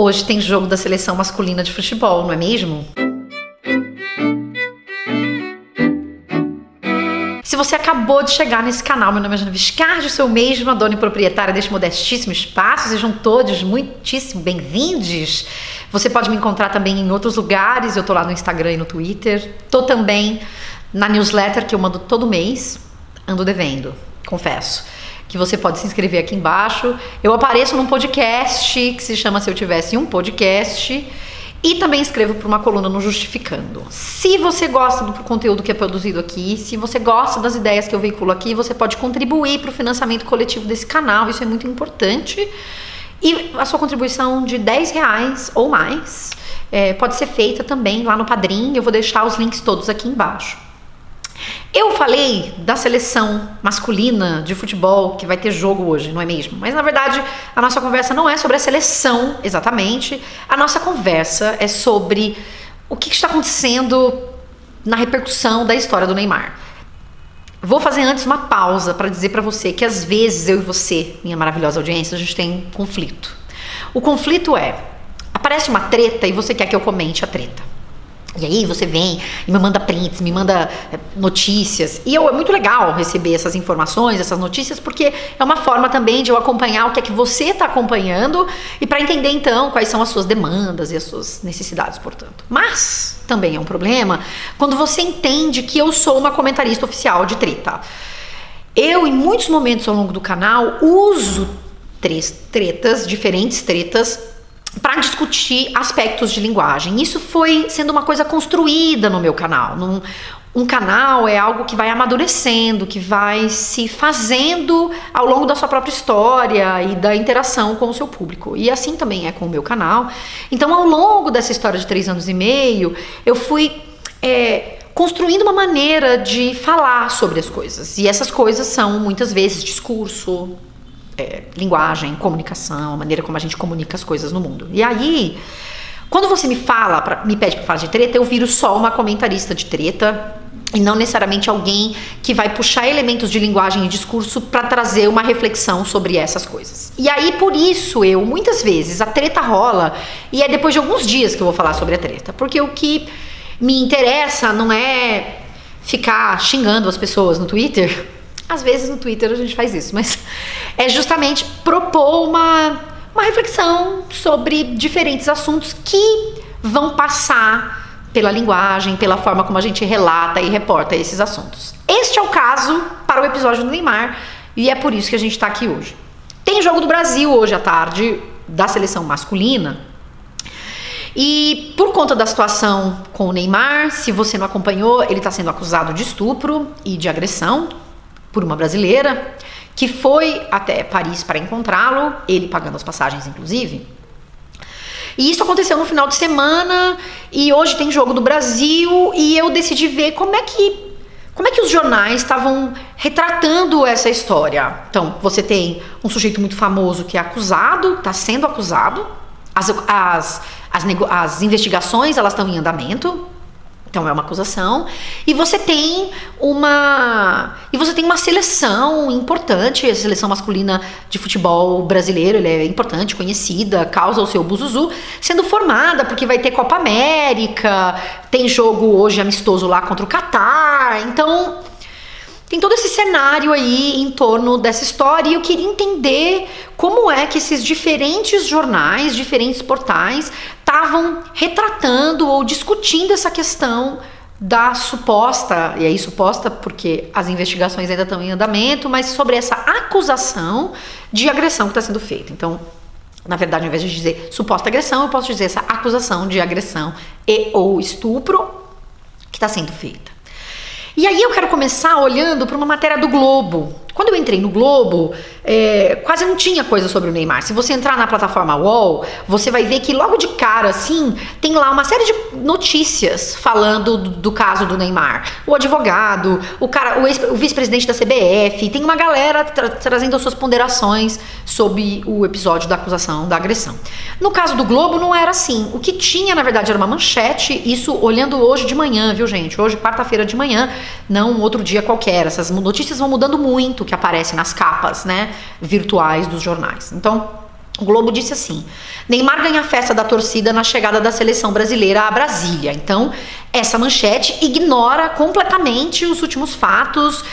Hoje tem jogo da seleção masculina de futebol, não é mesmo? Se você acabou de chegar nesse canal, meu nome é Jana Viscardi, sou eu mesma, dona e proprietária deste modestíssimo espaço. Sejam todos muitíssimo bem-vindos. Você pode me encontrar também em outros lugares, eu tô lá no Instagram e no Twitter. Tô também na newsletter que eu mando todo mês, ando devendo, confesso, que você pode se inscrever aqui embaixo. Eu apareço num podcast que se chama Se Eu Tivesse um Podcast. E também escrevo para uma coluna no Justificando. Se você gosta do conteúdo que é produzido aqui, se você gosta das ideias que eu veiculo aqui, você pode contribuir para o financiamento coletivo desse canal, isso é muito importante. E a sua contribuição de R$10 ou mais pode ser feita também lá no Padrim, eu vou deixar os links todos aqui embaixo. Eu falei da seleção masculina de futebol que vai ter jogo hoje, não é mesmo? Mas na verdade a nossa conversa não é sobre a seleção exatamente, a nossa conversa é sobre o que está acontecendo na repercussão da história do Neymar. Vou fazer antes uma pausa para dizer para você que às vezes eu e você, minha maravilhosa audiência, a gente tem um conflito. O conflito aparece uma treta e você quer que eu comente a treta. E aí você vem e me manda prints, me manda notícias. E é muito legal receber essas informações, essas notícias, porque é uma forma também de eu acompanhar o que é que você está acompanhando e para entender então quais são as suas demandas e as suas necessidades, portanto. Mas também é um problema quando você entende que eu sou uma comentarista oficial de treta. Eu, em muitos momentos ao longo do canal, uso diferentes tretas, para discutir aspectos de linguagem. Isso foi sendo uma coisa construída no meu canal. Um canal é algo que vai amadurecendo, que vai se fazendo ao longo da sua própria história e da interação com o seu público. E assim também é com o meu canal. Então, ao longo dessa história de 3 anos e meio, eu fui construindo uma maneira de falar sobre as coisas. E essas coisas são, muitas vezes, discurso, linguagem, comunicação, a maneira como a gente comunica as coisas no mundo. E aí, quando você me pede para falar de treta, eu viro só uma comentarista de treta e não necessariamente alguém que vai puxar elementos de linguagem e discurso para trazer uma reflexão sobre essas coisas. E aí, por isso, muitas vezes, a treta rola e é depois de alguns dias que eu vou falar sobre a treta, porque o que me interessa não é ficar xingando as pessoas no Twitter. Às vezes no Twitter a gente faz isso, mas é justamente propor uma reflexão sobre diferentes assuntos que vão passar pela linguagem, pela forma como a gente relata e reporta esses assuntos. Este é o caso para o episódio do Neymar e é por isso que a gente está aqui hoje. Tem jogo do Brasil hoje à tarde, da seleção masculina. E por conta da situação com o Neymar, se você não acompanhou, ele está sendo acusado de estupro e de agressão por uma brasileira, que foi até Paris para encontrá-lo, ele pagando as passagens, inclusive. E isso aconteceu no final de semana, e hoje tem jogo do Brasil, e eu decidi ver como é que os jornais estavam retratando essa história. Então, você tem um sujeito muito famoso que é acusado, está sendo acusado, as investigações, elas estão em andamento. Então é uma acusação, e você tem uma seleção importante, a seleção masculina de futebol brasileiro, ele é importante, conhecida, causa o seu buzuzu, sendo formada, porque vai ter Copa América, tem jogo hoje amistoso lá contra o Catar, então tem todo esse cenário aí em torno dessa história, e eu queria entender como é que esses diferentes jornais, diferentes portais, estavam retratando ou discutindo essa questão da suposta, e aí suposta porque as investigações ainda estão em andamento, mas sobre essa acusação de agressão que está sendo feita. Então, na verdade, ao invés de dizer suposta agressão, eu posso dizer essa acusação de agressão e ou estupro que está sendo feita. E aí eu quero começar olhando para uma matéria do Globo. Quando eu entrei no Globo, quase não tinha coisa sobre o Neymar. Se você entrar na plataforma UOL, você vai ver que logo de cara, assim, tem lá uma série de notícias falando do caso do Neymar. O advogado, o vice-presidente da CBF, tem uma galera trazendo as suas ponderações sobre o episódio da acusação, da agressão. No caso do Globo, não era assim. O que tinha, na verdade, era uma manchete, isso olhando hoje de manhã, viu, gente? Hoje, quarta-feira de manhã, não um outro dia qualquer. Essas notícias vão mudando muito, que aparecem nas capas, né, virtuais dos jornais. Então, O Globo disse assim: Neymar ganha a festa da torcida na chegada da seleção brasileira a Brasília. Então, essa manchete ignora completamente os últimos fatos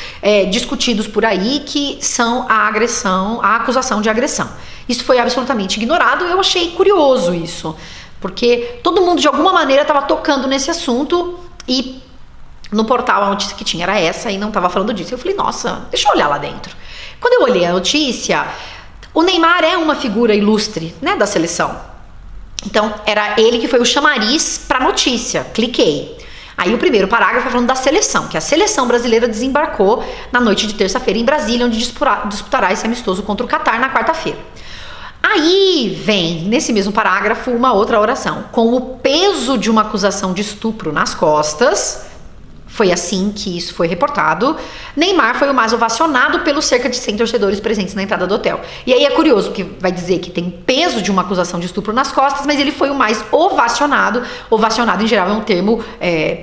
discutidos por aí, que são a agressão, a acusação de agressão. Isso foi absolutamente ignorado. Eu achei curioso isso, porque todo mundo de alguma maneira estava tocando nesse assunto e no portal a notícia que tinha era essa e não estava falando disso. Eu falei, nossa, deixa eu olhar lá dentro. Quando eu olhei a notícia, o Neymar é uma figura ilustre, né, da seleção. Então, era ele que foi o chamariz para a notícia. Cliquei. Aí o primeiro parágrafo falando da seleção, que a seleção brasileira desembarcou na noite de terça-feira em Brasília, onde disputará esse amistoso contra o Catar na quarta-feira. Aí vem, nesse mesmo parágrafo, uma outra oração. Com o peso de uma acusação de estupro nas costas, foi assim que isso foi reportado, Neymar foi o mais ovacionado pelos cerca de 100 torcedores presentes na entrada do hotel. E aí é curioso, porque vai dizer que tem peso de uma acusação de estupro nas costas, mas ele foi o mais ovacionado. Ovacionado, em geral, é um termo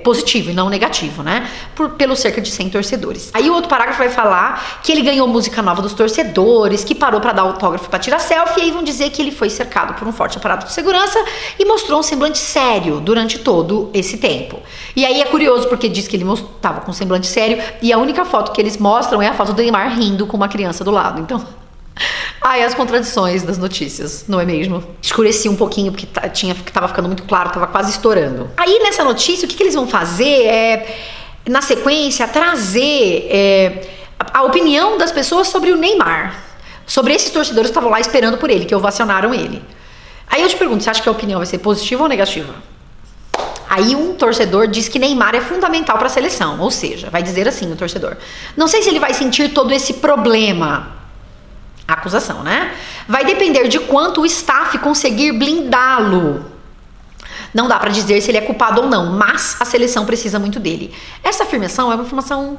positivo e não negativo, né? Pelos cerca de 100 torcedores. Aí o outro parágrafo vai falar que ele ganhou música nova dos torcedores, que parou para dar autógrafo para tirar selfie, e aí vão dizer que ele foi cercado por um forte aparato de segurança e mostrou um semblante sério durante todo esse tempo. E aí é curioso, porque diz que ele estava com um semblante sério, e a única foto que eles mostram é a foto do Neymar rindo com uma criança do lado. Então, ai, as contradições das notícias, não é mesmo? Escureci um pouquinho porque tava ficando muito claro, tava quase estourando. Aí nessa notícia, o que eles vão fazer na sequência, trazer a opinião das pessoas sobre o Neymar, sobre esses torcedores que estavam lá esperando por ele, que ovacionaram ele. Aí eu te pergunto, você acha que a opinião vai ser positiva ou negativa? Aí um torcedor diz que Neymar é fundamental para a seleção, ou seja, vai dizer assim o torcedor: não sei se ele vai sentir todo esse problema. A acusação, né? Vai depender de quanto o staff conseguir blindá-lo. Não dá para dizer se ele é culpado ou não, mas a seleção precisa muito dele. Essa afirmação é uma afirmação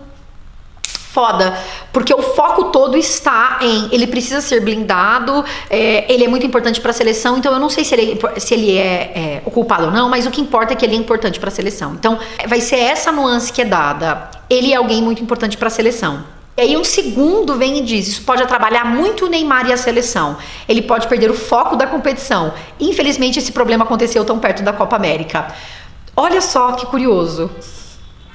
foda, porque o foco todo está em ele precisa ser blindado, ele é muito importante para a seleção, então eu não sei se ele é o culpado ou não, mas o que importa é que ele é importante para a seleção. Então vai ser essa nuance que é dada: ele é alguém muito importante para a seleção. E aí um segundo vem e diz: isso pode atrapalhar muito o Neymar e a seleção, ele pode perder o foco da competição. Infelizmente esse problema aconteceu tão perto da Copa América. Olha só que curioso.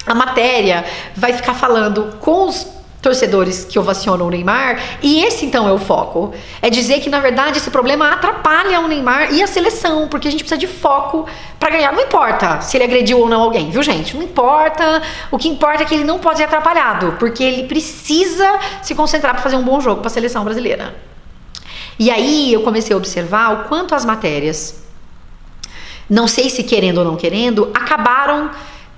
A matéria vai ficar falando com os torcedores que ovacionam o Neymar, e esse então é o foco. É dizer que na verdade esse problema atrapalha o Neymar e a seleção, porque a gente precisa de foco para ganhar. Não importa se ele agrediu ou não alguém, viu, gente? Não importa. O que importa é que ele não pode ser atrapalhado, porque ele precisa se concentrar para fazer um bom jogo para a seleção brasileira. E aí eu comecei a observar o quanto as matérias, não sei se querendo ou não querendo, acabaram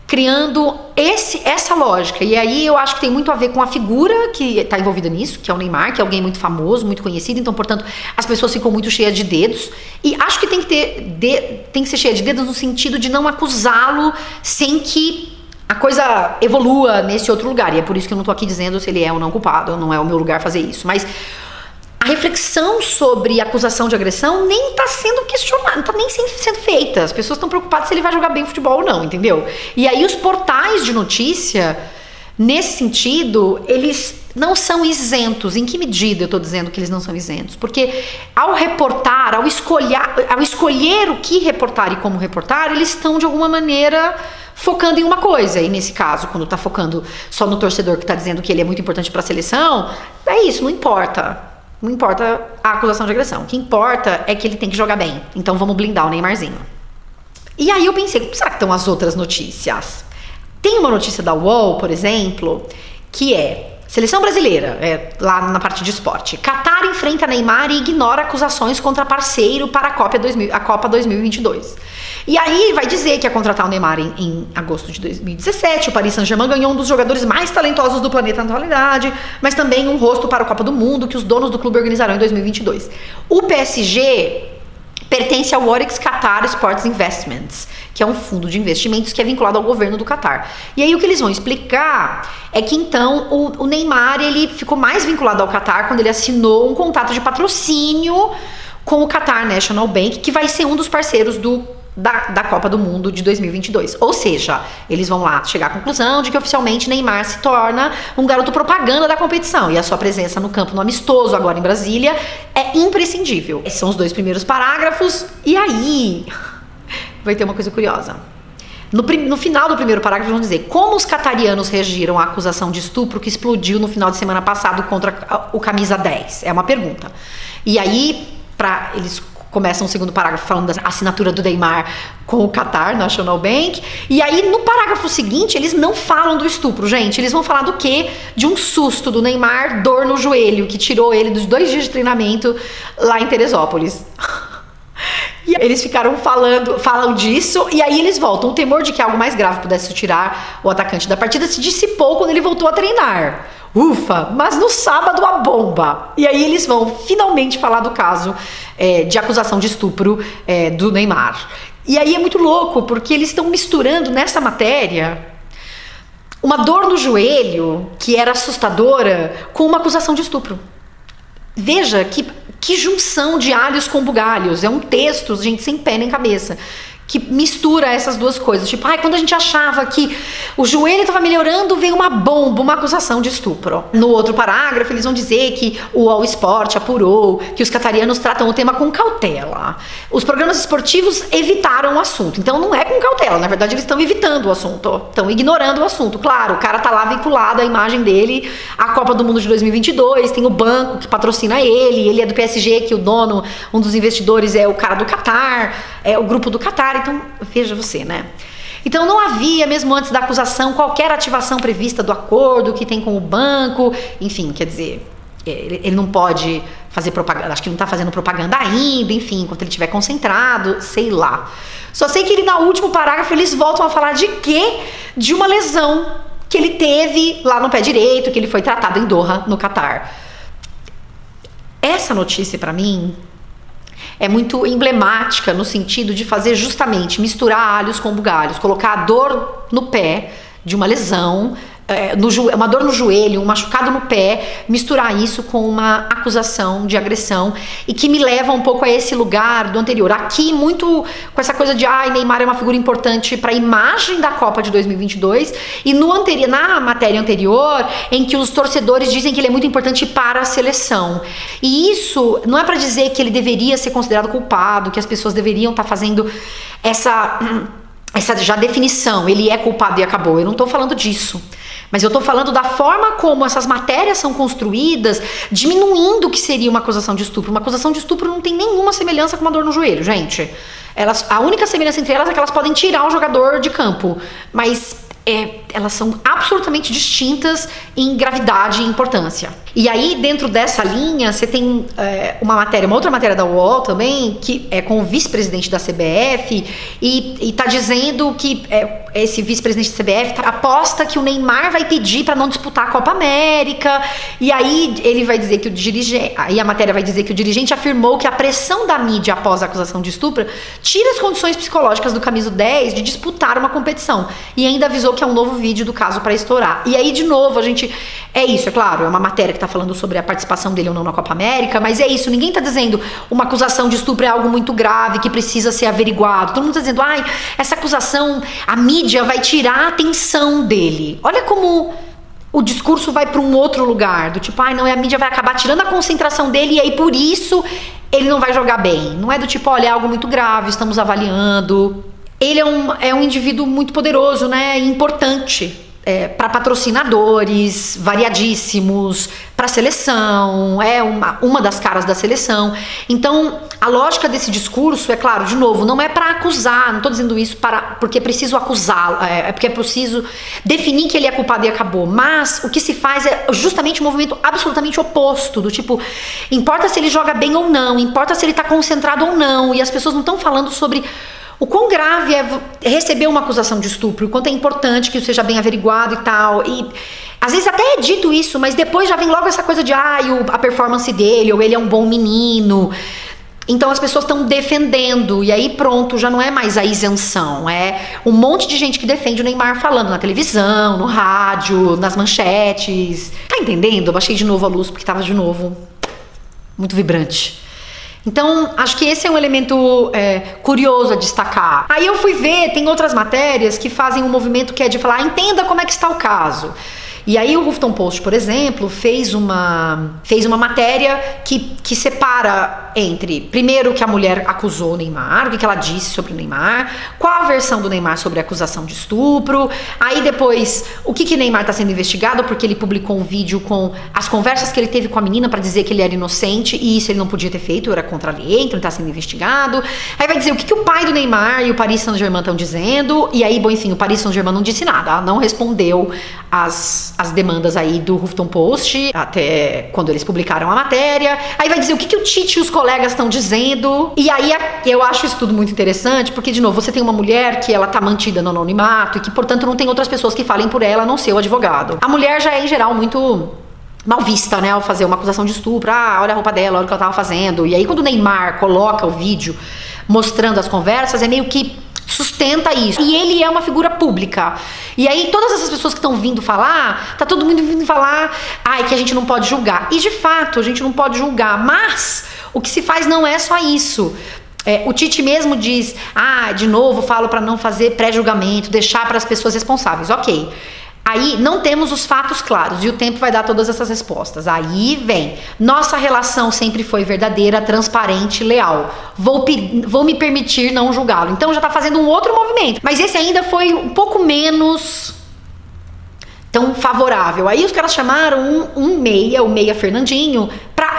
criando essa lógica. E aí eu acho que tem muito a ver com a figura que está envolvida nisso, que é o Neymar, que é alguém muito famoso, muito conhecido, então, portanto, as pessoas ficam muito cheias de dedos. E acho que tem que ser cheia de dedos no sentido de não acusá-lo sem que a coisa evolua nesse outro lugar. E é por isso que eu não tô aqui dizendo se ele é ou não culpado, não é o meu lugar fazer isso. Mas a reflexão sobre acusação de agressão nem tá sendo questionada, não tá nem sendo feita. As pessoas estão preocupadas se ele vai jogar bem futebol ou não, entendeu? E aí os portais de notícia, nesse sentido, eles não são isentos. Em que medida eu tô dizendo que eles não são isentos? Porque ao reportar, ao escolher o que reportar e como reportar, eles estão de alguma maneira focando em uma coisa. E nesse caso, quando tá focando só no torcedor que tá dizendo que ele é muito importante para a seleção, é isso, não importa. Não importa a acusação de agressão. O que importa é que ele tem que jogar bem. Então vamos blindar o Neymarzinho. E aí eu pensei, como será que estão as outras notícias? Tem uma notícia da UOL, por exemplo, que é: seleção brasileira, lá na parte de esporte. Catar enfrenta Neymar e ignora acusações contra parceiro para a Copa 2022. E aí vai dizer que ia contratar o Neymar em agosto de 2017. O Paris Saint-Germain ganhou um dos jogadores mais talentosos do planeta na atualidade, mas também um rosto para a Copa do Mundo que os donos do clube organizarão em 2022. O PSG pertence ao Oryx Qatar Sports Investments, que é um fundo de investimentos que é vinculado ao governo do Qatar. E aí o que eles vão explicar é que então o Neymar, ele ficou mais vinculado ao Qatar quando ele assinou um contrato de patrocínio com o Qatar National Bank, que vai ser um dos parceiros do da Copa do Mundo de 2022. Ou seja, eles vão lá chegar à conclusão de que oficialmente Neymar se torna um garoto propaganda da competição e a sua presença no campo no amistoso agora em Brasília é imprescindível. Esses são os 2 primeiros parágrafos e aí vai ter uma coisa curiosa. No final do primeiro parágrafo vão dizer como os catarianos reagiram à acusação de estupro que explodiu no final de semana passado contra o camisa 10. É uma pergunta. E aí, eles começam o segundo parágrafo falando da assinatura do Neymar com o Qatar National Bank. E aí, no parágrafo seguinte, eles não falam do estupro, gente. Eles vão falar do quê? De um susto do Neymar, dor no joelho, que tirou ele dos 2 dias de treinamento lá em Teresópolis. E eles falam disso, e aí eles voltam. O temor de que algo mais grave pudesse tirar o atacante da partida se dissipou quando ele voltou a treinar. Ufa, mas no sábado a bomba. E aí eles vão finalmente falar do caso de acusação de estupro do Neymar. E aí é muito louco, porque eles estão misturando nessa matéria uma dor no joelho, que era assustadora, com uma acusação de estupro. Veja que junção de alhos com bugalhos. É um texto, gente, sem pé nem cabeça, que mistura essas duas coisas. Tipo, quando a gente achava que o joelho estava melhorando, veio uma bomba, uma acusação de estupro. No outro parágrafo, eles vão dizer que o All Sport apurou que os qatarianos tratam o tema com cautela. Os programas esportivos evitaram o assunto. Então, não é com cautela. Na verdade, eles estão evitando o assunto. Estão ignorando o assunto. Claro, o cara tá lá vinculado à imagem dele, à Copa do Mundo de 2022. Tem o banco que patrocina ele. Ele é do PSG, que o dono, um dos investidores é o cara do Qatar, é o grupo do Qatar. Então, veja você, né? Então, não havia, mesmo antes da acusação, qualquer ativação prevista do acordo que tem com o banco. Enfim, quer dizer, ele não pode fazer propaganda, acho que não tá fazendo propaganda ainda, enfim, enquanto ele estiver concentrado, sei lá. Só sei que no último parágrafo eles voltam a falar de quê? De uma lesão que ele teve lá no pé direito, que ele foi tratado em Doha, no Qatar. Essa notícia, pra mim, é muito emblemática no sentido de fazer justamente misturar alhos com bugalhos, colocar a dor no pé de uma lesão, uma dor no joelho, um machucado no pé, misturar isso com uma acusação de agressão e que me leva um pouco a esse lugar do anterior. Aqui muito com essa coisa de Neymar é uma figura importante para a imagem da Copa de 2022 e na matéria anterior em que os torcedores dizem que ele é muito importante para a seleção. E isso não é para dizer que ele deveria ser considerado culpado, que as pessoas deveriam estar fazendo essa já definição, ele é culpado e acabou. Eu não estou falando disso. Mas eu estou falando da forma como essas matérias são construídas, diminuindo o que seria uma acusação de estupro. Uma acusação de estupro não tem nenhuma semelhança com uma dor no joelho, gente. A única semelhança entre elas é que elas podem tirar o jogador de campo. Mas elas são absolutamente distintas em gravidade e importância. E aí, dentro dessa linha, você tem uma outra matéria da UOL também, que é com o vice-presidente da CBF, e tá dizendo que esse vice-presidente da CBF aposta que o Neymar vai pedir para não disputar a Copa América, e aí ele vai dizer que a matéria vai dizer que o dirigente afirmou que a pressão da mídia após a acusação de estupro tira as condições psicológicas do camisa 10 de disputar uma competição, e ainda avisou que é um novo vídeo do caso para estourar. E aí, de novo, é claro, é uma matéria que tá falando sobre a participação dele ou não na Copa América, mas é isso, ninguém tá dizendo uma acusação de estupro é algo muito grave, que precisa ser averiguado. Todo mundo tá dizendo, essa acusação, a mídia vai tirar a atenção dele. Olha como o discurso vai para um outro lugar, do tipo, a mídia vai acabar tirando a concentração dele e aí por isso ele não vai jogar bem. Não é do tipo, olha, é algo muito grave, estamos avaliando. Ele é um indivíduo muito poderoso, né, e importante para patrocinadores variadíssimos, para a seleção, é uma das caras da seleção. Então, a lógica desse discurso, é claro, de novo, não é para acusar, não estou dizendo isso porque é preciso acusá-lo, porque é preciso definir que ele é culpado e acabou, mas o que se faz é justamente um movimento absolutamente oposto, do tipo, importa se ele joga bem ou não, importa se ele está concentrado ou não, e as pessoas não estão falando sobre o quão grave é receber uma acusação de estupro, o quanto é importante que isso seja bem averiguado e tal. E às vezes até é dito isso, mas depois já vem logo essa coisa de a performance dele, ou ele é um bom menino. Então as pessoas estão defendendo, e aí pronto, já não é mais a isenção. É um monte de gente que defende o Neymar falando na televisão, no rádio, nas manchetes. Tá entendendo? Eu baixei de novo a luz porque tava de novo muito vibrante. Então, acho que esse é um elemento curioso a destacar. Aí eu fui ver, tem outras matérias que fazem um movimento que é de falar, entenda como é que está o caso. E aí o Huffington Post, por exemplo, fez uma matéria que separa entre, primeiro, que a mulher acusou o Neymar, o que ela disse sobre o Neymar, qual a versão do Neymar sobre a acusação de estupro, aí depois, o que Neymar está sendo investigado, porque ele publicou um vídeo com as conversas que ele teve com a menina para dizer que ele era inocente, e isso ele não podia ter feito, era contra a lei, então ele está sendo investigado. Aí vai dizer o que o pai do Neymar e o Paris Saint-Germain estão dizendo, e aí, bom, enfim, o Paris Saint-Germain não disse nada, ela não respondeu as demandas aí do Huffington Post, até quando eles publicaram a matéria. Aí vai dizer o que o Tite e os colegas estão dizendo. E aí eu acho isso tudo muito interessante, porque, de novo, você tem uma mulher que ela tá mantida no anonimato e que, portanto, não tem outras pessoas que falem por ela, a não ser o advogado. A mulher já é, em geral, muito mal vista, né, ao fazer uma acusação de estupro. Olha a roupa dela, olha o que ela tava fazendo. E aí, quando o Neymar coloca o vídeo mostrando as conversas, é meio que sustenta isso. E ele é uma figura pública. E aí todas essas pessoas que estão vindo falar, tá todo mundo vindo falar, que a gente não pode julgar. E de fato, a gente não pode julgar, mas o que se faz não é só isso. O Tite mesmo diz, de novo falo para não fazer pré-julgamento, deixar para as pessoas responsáveis. Ok. Aí não temos os fatos claros e o tempo vai dar todas essas respostas. Aí vem, nossa relação sempre foi verdadeira, transparente, leal. Vou me permitir não julgá-lo. Então já tá fazendo um outro movimento. Mas esse ainda foi um pouco menos tão favorável. Aí os caras chamaram o meia Fernandinho,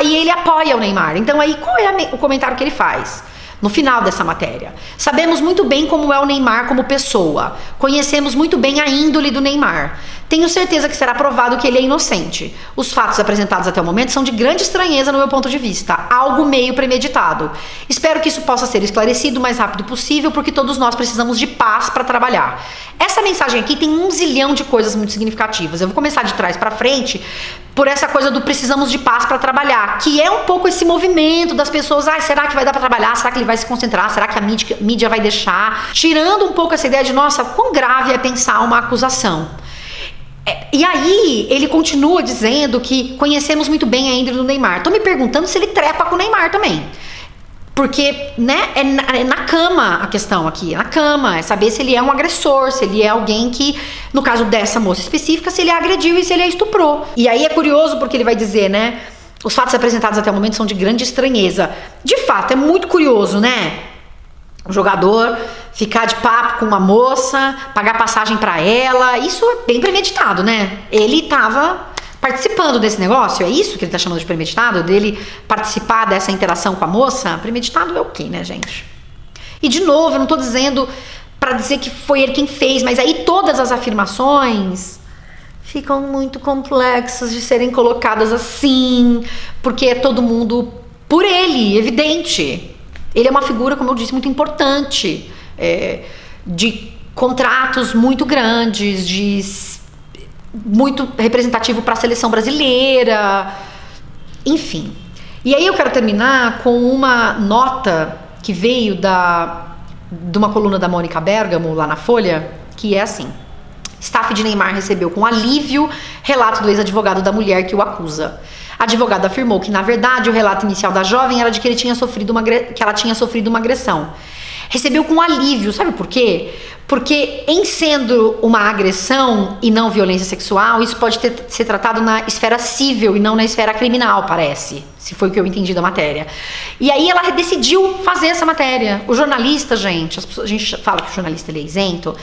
e ele apoia o Neymar. Então aí qual é o comentário que ele faz? No final dessa matéria, sabemos muito bem como é o Neymar como pessoa, conhecemos muito bem a índole do Neymar. Tenho certeza que será provado que ele é inocente. Os fatos apresentados até o momento são de grande estranheza no meu ponto de vista, algo meio premeditado. Espero que isso possa ser esclarecido o mais rápido possível, porque todos nós precisamos de paz para trabalhar. Essa mensagem aqui tem um zilhão de coisas muito significativas. Eu vou começar de trás para frente por essa coisa do precisamos de paz para trabalhar, que é um pouco esse movimento das pessoas, será que vai dar para trabalhar? Será que ele vai se concentrar? Será que a mídia vai deixar? Tirando um pouco essa ideia de, nossa, quão grave é pensar uma acusação. E aí, ele continua dizendo que conhecemos muito bem a índole do Neymar. Tô me perguntando se ele trepa com o Neymar também. Porque, né, é na cama a questão aqui, é na cama, é saber se ele é um agressor, se ele é alguém que, no caso dessa moça específica, se ele a agrediu e se ele a estuprou. E aí é curioso porque ele vai dizer, né, os fatos apresentados até o momento são de grande estranheza. De fato, é muito curioso, né? O jogador ficar de papo com uma moça, pagar passagem pra ela, isso é bem premeditado, né? Ele tava participando desse negócio, é isso que ele tá chamando de premeditado? Dele participar dessa interação com a moça? Premeditado é o quê, né, gente? E de novo, eu não tô dizendo pra dizer que foi ele quem fez, mas aí todas as afirmações ficam muito complexas de serem colocadas assim, porque é todo mundo por ele, evidente. Ele é uma figura, como eu disse, muito importante, de contratos muito grandes, muito representativo para a seleção brasileira, enfim. E aí eu quero terminar com uma nota que veio de uma coluna da Mônica Bergamo, lá na Folha, que é assim: staff de Neymar recebeu com alívio relato do ex-advogado da mulher que o acusa. A advogada afirmou que, na verdade, o relato inicial da jovem era de que ela tinha sofrido uma agressão. Recebeu com alívio, sabe por quê? Porque, em sendo uma agressão e não violência sexual, isso pode ser tratado na esfera civil e não na esfera criminal, parece, se foi o que eu entendi da matéria. E aí ela decidiu fazer essa matéria. O jornalista, gente, a gente fala que o jornalista ele é isento,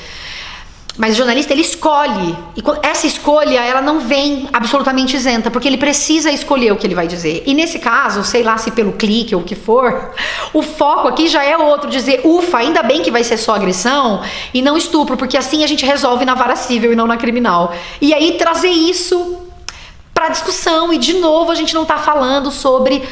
mas o jornalista, ele escolhe, e essa escolha, ela não vem absolutamente isenta, porque ele precisa escolher o que ele vai dizer. E nesse caso, sei lá se pelo clique ou o que for, o foco aqui já é outro, dizer, ufa, ainda bem que vai ser só agressão e não estupro, porque assim a gente resolve na vara civil e não na criminal. E aí trazer isso para discussão, e de novo a gente não tá falando sobre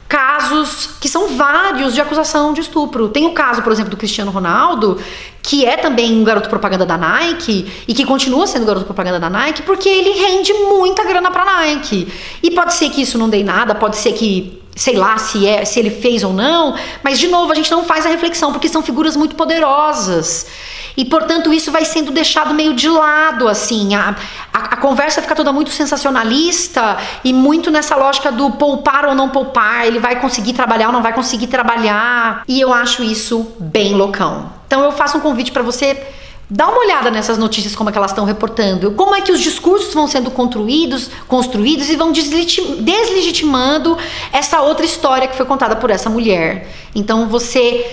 casos que são vários de acusação de estupro. Tem o caso, por exemplo, do Cristiano Ronaldo, que é também um garoto propaganda da Nike e que continua sendo garoto propaganda da Nike porque ele rende muita grana pra Nike. E pode ser que isso não dê nada, pode ser que, sei lá, se ele fez ou não, mas de novo a gente não faz a reflexão porque são figuras muito poderosas. E, portanto, isso vai sendo deixado meio de lado, assim. A conversa fica toda muito sensacionalista e muito nessa lógica do poupar ou não poupar, ele vai conseguir trabalhar ou não vai conseguir trabalhar. E eu acho isso bem loucão. Então eu faço um convite para você dar uma olhada nessas notícias, como é que elas estão reportando, como é que os discursos vão sendo construídos e vão deslegitimando essa outra história que foi contada por essa mulher. Então você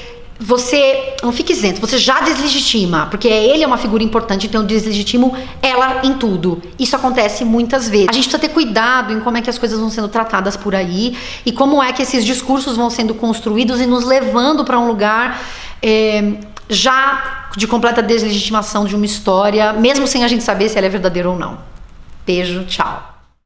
não fique isento, você já deslegitima, porque ele é uma figura importante, então eu deslegitimo ela em tudo. Isso acontece muitas vezes. A gente precisa ter cuidado em como é que as coisas vão sendo tratadas por aí e como é que esses discursos vão sendo construídos e nos levando para um lugar já de completa deslegitimação de uma história, mesmo sem a gente saber se ela é verdadeira ou não. Beijo, tchau.